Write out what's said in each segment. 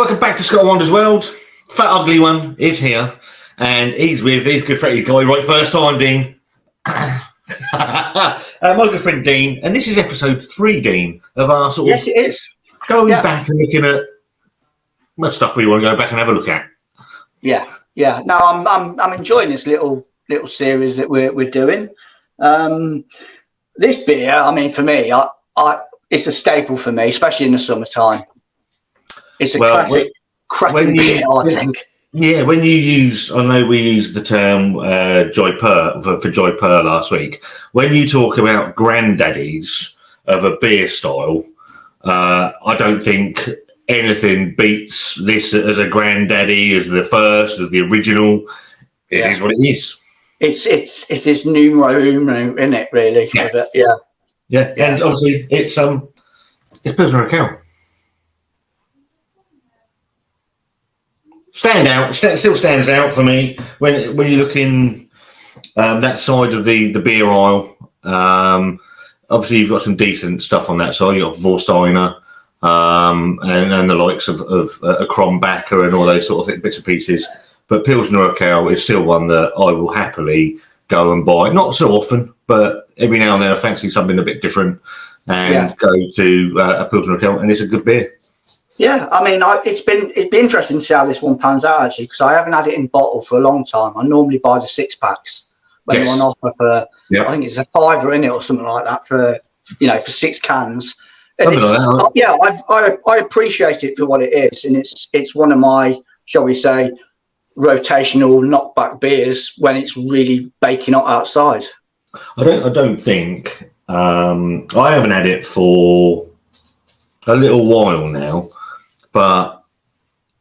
welcome back to Scott Wonder's World. Fat Ugly One is here, and he's with his good friend. He's got it right first time, Dean. My good friend Dean, and this is episode 3, Dean, of our sort of it is. Going back and looking at much stuff we want to go back and have a look at. Yeah. No, I'm enjoying this little series that we're doing. This beer, I mean, for me, it's a staple for me, especially in the summertime. It's a cracking beer, I think. Yeah, when you use, I know we used the term Joy Purr for Joy Purr last week. When you talk about granddaddies of a beer style, I don't think anything beats this as a granddaddy, as the first, as the original. It is what it is. It is numero uno, isn't it? Really? Yeah. And obviously it's Pilsner Urquell. Still stands out for me when you look in that side of the beer aisle. Obviously, you've got some decent stuff on that side. You've got Vorsteiner and the likes of Kronbacher and all those sort of bits and pieces. But Pilsner Urquell is still one that I will happily go and buy. Not so often, but every now and then I fancy something a bit different and go to a Pilsner Urquell, and it's a good beer. Yeah, I mean, it'd be interesting to see how this one pans out, actually, because I haven't had it in bottle for a long time. I normally buy the 6-packs when they're on offer for, I think it's a £5 in it or something like that for 6 cans. And I appreciate it for what it is, and it's one of my, shall we say, rotational knockback beers when it's really baking hot outside. I don't think I haven't had it for a little while now. But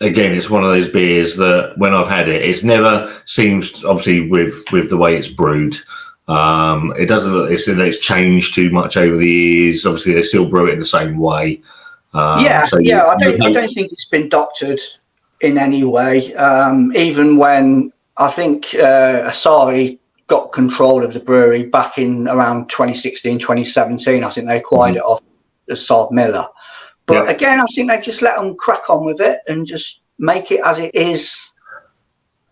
again, it's one of those beers that when I've had it, it's never seems, obviously with the way it's brewed, it doesn't look it's changed too much over the years. Obviously, they still brew it in the same way. I don't think it's been doctored in any way. Even when I think Asari got control of the brewery back in around 2016, 2017, I think they acquired it off Saab Miller. But again, I think they just let them crack on with it and just make it as it is.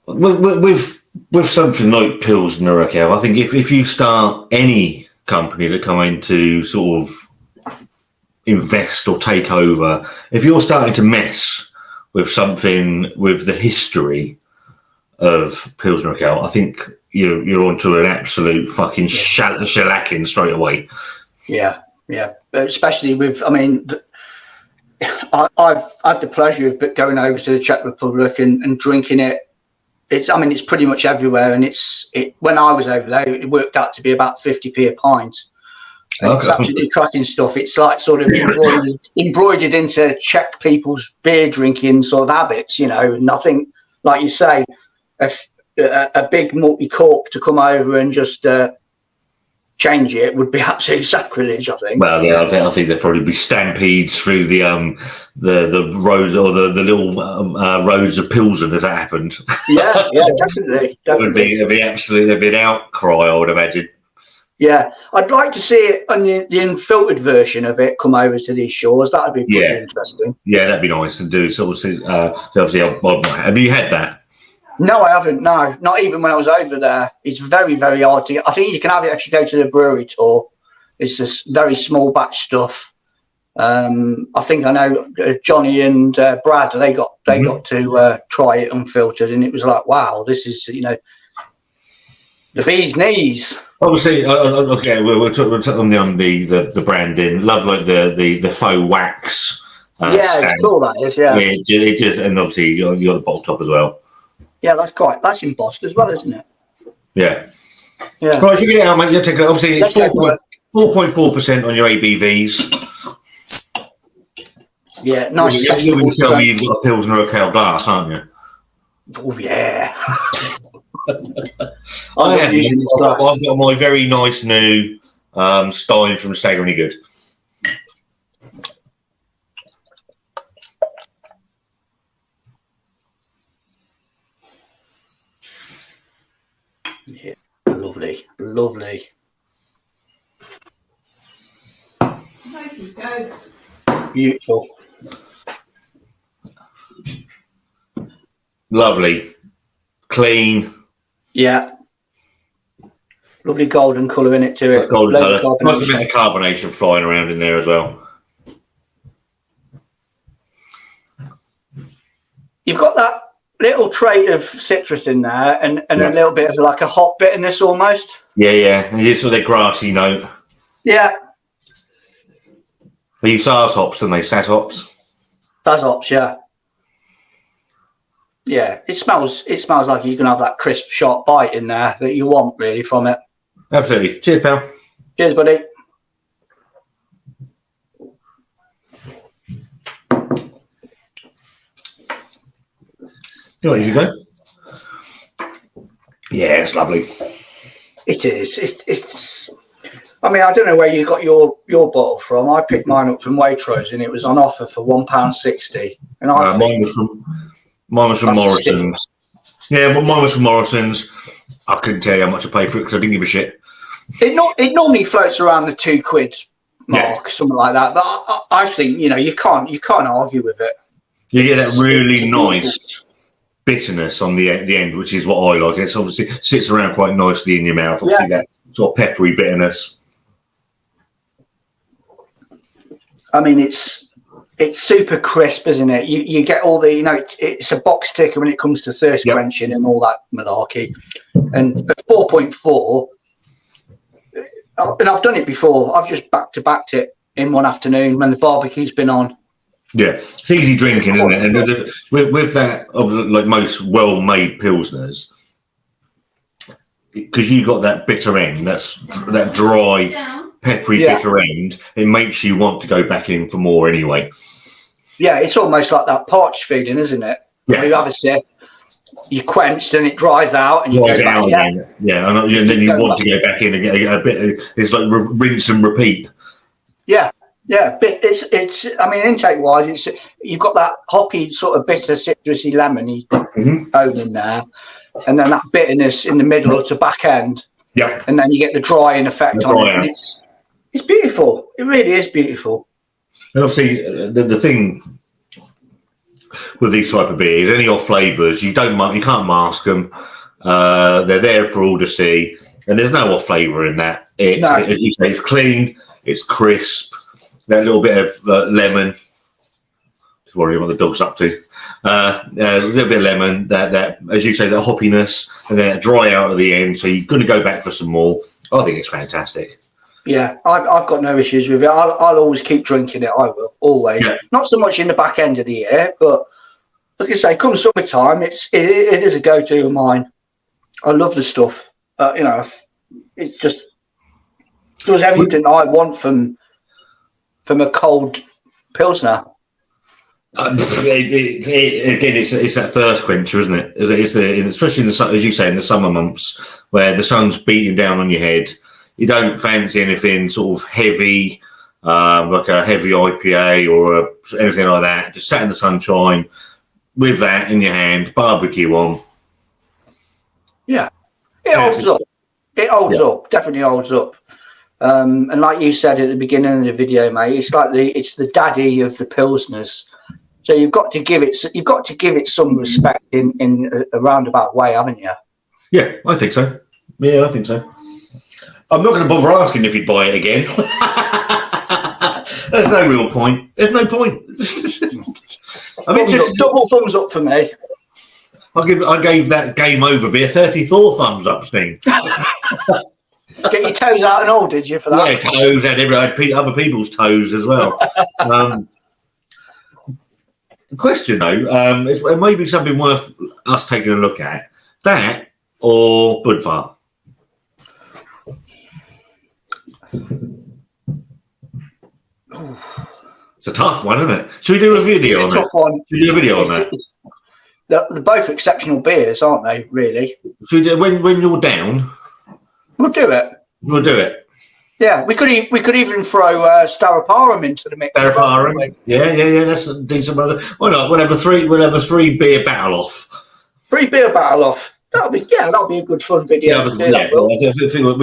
With something like Pilsner Urquell, I think if you start any company to come in to sort of invest or take over, if you're starting to mess with something with the history of Pilsner Urquell, I think you're onto an absolute fucking shellacking straight away. Yeah. Especially with, I mean, I've had the pleasure of going over to the Czech Republic and drinking it. It's pretty much everywhere, and when I was over there, it worked out to be about 50p a pint. It's absolutely cracking stuff. It's like sort of embroidered into Czech people's beer drinking sort of habits, and I think, like you say, a big multi-corp to come over and just change it would be absolute sacrilege, I think. Well, yeah, I think there'd probably be stampedes through the roads or the little roads of Pilsen if that happened. Yeah, definitely. It'd be an outcry, I would imagine. Yeah, I'd like to see it on the unfiltered version of it come over to these shores. That'd be pretty interesting. Yeah, that'd be nice to do. So obviously, have you had that? No, I haven't. No, not even when I was over there. It's very, very hard to get. I think you can have it if you go to the brewery tour. It's just very small batch stuff. I think I know Johnny and Brad. They got to try it unfiltered, and it was like, wow, this is the bee's knees. Obviously, okay, we'll talk on the branding. Love like the faux wax. It's cool that is. Yeah, it just, and obviously you got the bottle top as well. Yeah, that's embossed as well, isn't it? Yeah. Right, if you get it out, mate, you'll take it. Obviously, it's 4.4% on your ABVs. Yeah, nice. You're going to tell me you've got a Pilsner Urquell glass, aren't you? Oh, yeah. I've got my very nice new Stein from Staggeringly Good. Yeah, lovely. Thank you, Dad. Beautiful. Lovely, clean. Yeah. Lovely golden colour in it to it. Golden colour. Nice amount of carbonation flying around in there as well. You've got that little trait of citrus in there, and a little bit of like a hot bitterness almost. Yeah. And it's sort of grassy note. Yeah. They use SARS hops, don't they? SAS hops. SARS hops, yeah. Yeah, it smells like you can have that crisp, sharp bite in there that you want really from it. Absolutely. Cheers, pal. Cheers, buddy. Here you go. Yeah, it's lovely. It is. It's. I mean, I don't know where you got your bottle from. I picked mine up from Waitrose, and it was on offer for £1.60. And mine was from Morrison's. Yeah, but mine was from Morrison's. I couldn't tell you how much I paid for it because I didn't give a shit. It normally floats around the £2 mark, something like that. But I think you can't argue with it. You get that really nice bitterness on the end, which is what I like. It's obviously sits around quite nicely in your mouth. Obviously, that sort of peppery bitterness. I mean, it's super crisp, isn't it? You get all the, it's a box ticker when it comes to thirst quenching and all that malarkey. And at 4.4, and I've done it before. I've just back-to-backed it in one afternoon when the barbecue's been on. Yeah, it's easy drinking, isn't it? And with that, like most well-made pilsners, because you got that bitter end, that dry, peppery bitter end, it makes you want to go back in for more anyway. Yeah, it's almost like that parched feeling, isn't it? Yeah. You have a sip, you quenched, and it dries out, and you go back again. Yeah, and then you want to go back in and get a bit. It's like rinse and repeat. Yeah. Yeah, but it's. I mean, intake wise, you've got that hoppy sort of bitter, citrusy, lemony tone in there, and then that bitterness in the middle or to back end. Yeah, and then you get the drying effect on it. It's beautiful. It really is beautiful. And obviously, the thing with these type of beers, any off flavors, you can't mask them. They're there for all to see, and there's no off flavor in that. As you say, it's clean, it's crisp. That little bit of lemon. Just worrying what the dog's up to. A little bit of lemon. That as you say, that hoppiness, and then that dry out at the end. So you're going to go back for some more. I think it's fantastic. Yeah, I've got no issues with it. I'll always keep drinking it. I will always. Yeah. Not so much in the back end of the year, but like I say, come summertime, it is a go-to of mine. I love the stuff. It just does everything I want from a cold Pilsner. It's that thirst quencher, isn't it? Especially in the as you say, in the summer months where the sun's beating down on your head. You don't fancy anything sort of heavy, like a heavy IPA or anything like that. Just sat in the sunshine with that in your hand, barbecue on. Yeah, it holds up. It holds up. Definitely holds up. And like you said at the beginning of the video, mate, it's the daddy of the pilsners. So you've got to give it some respect in a roundabout way, haven't you? Yeah, I think so. Yeah, I think so. I'm not going to bother asking if you'd buy it again. There's no real point. There's no point. I mean, double thumbs up for me. I gave that game over beer 34 thumbs up thing. Get your toes out and all, did you, for that? Yeah, toes, and other people's toes as well. The question, though, it may be something worth us taking a look at. That or Budvar? It's a tough one, isn't it? Should we do a video on that? Should we do a video on that? They're both exceptional beers, aren't they, really? Should we do, when you're down... We'll do it. We'll do it. Yeah, we could even throw Staroparum into the mix. Staroparum, yeah. That's a decent one. Why not? We'll have a three beer battle off. 3 beer battle off. That'll be a good fun video. We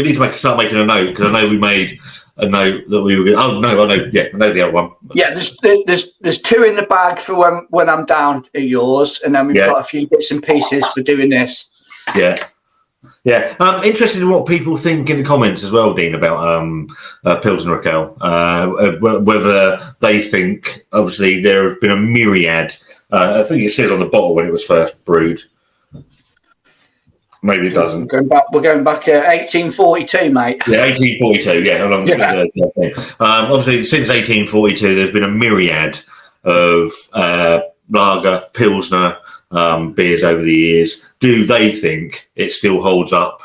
need to start making a note because I know we made a note that we were going. Oh no, I know. Yeah, I know the other one. Yeah, there's two in the bag for when I'm down at yours, and then we've got a few bits and pieces for doing this. Yeah. Yeah, I'm interested in what people think in the comments as well, Dean, about Pilsner Urquell. Whether they think, obviously, there have been a myriad. I think it says on the bottle when it was first brewed. Maybe it doesn't. We're going back 1842, mate. Yeah, 1842. Yeah, how long? Yeah. Obviously, since 1842, there's been a myriad of lager, Pilsner beers over the years. Do they think it still holds up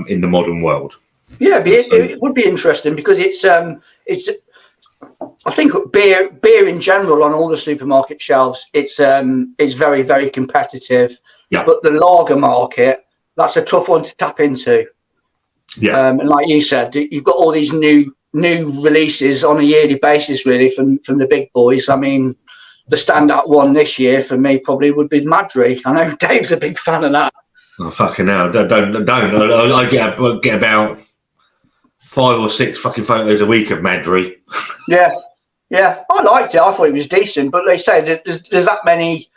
in the modern world? Yeah, it would be interesting because it's. I think beer in general on all the supermarket shelves, it's very, very competitive. Yeah. But the lager market, that's a tough one to tap into. Yeah. And like you said, you've got all these new releases on a yearly basis, really, from the big boys. I mean, the standout one this year for me probably would be Madry. I know Dave's a big fan of that. Oh, fucking hell. Don't. I get about 5 or 6 fucking photos a week of Madry. Yeah. I liked it. I thought it was decent. But they say that there's that many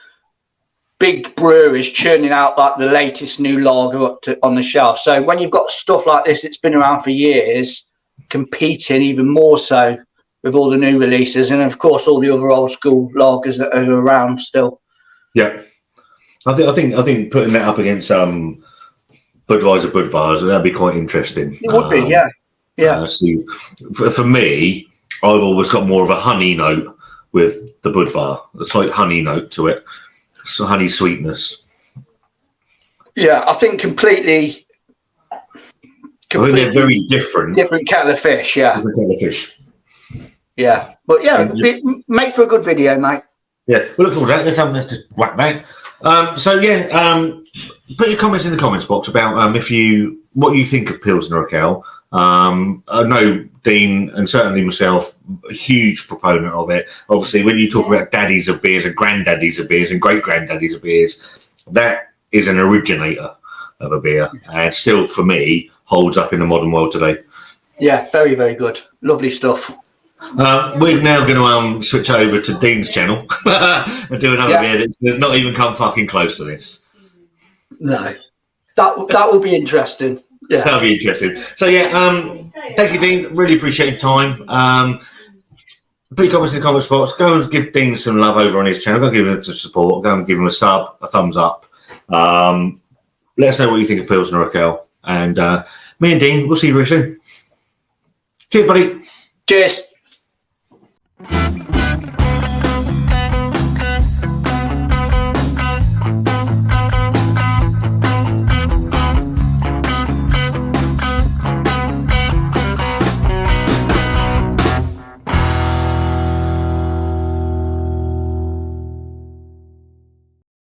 big breweries churning out like the latest new lager on the shelf. So when you've got stuff like this that's been around for years, competing even more so with all the new releases, and of course all the other old school lagers that are around still. Yeah, I think putting that up against Budweiser, that'd be quite interesting. It would be, yeah. So for me, I've always got more of a honey note with the Budvar. A slight honey note to it, so honey sweetness. Yeah, I think completely. I think they're very different. Different kettle of fish, yeah. Different kettle of fish. Yeah, but make for a good video, mate. Yeah, we'll look forward to that. Let's just whack that. Put your comments in the comments box about what you think of Pilsner Urquell. I know Dean and certainly myself, a huge proponent of it. Obviously, when you talk about daddies of beers and granddaddies of beers and great granddaddies of beers, that is an originator of a beer, and still for me holds up in the modern world today. Yeah, very, very good. Lovely stuff. We're now going to switch over to Dean's channel and do another beer that's not even come fucking close to this. No, that will be interesting. Yeah, that'll be interesting. So thank you, Dean. Really appreciate your time. Put your comments in the comments box. Go and give Dean some love over on his channel. Go and give him some support. Go and give him a sub, a thumbs up. Let us know what you think of Pilsner Urquell. And me and Dean, we'll see you very soon. Cheers, buddy. Cheers.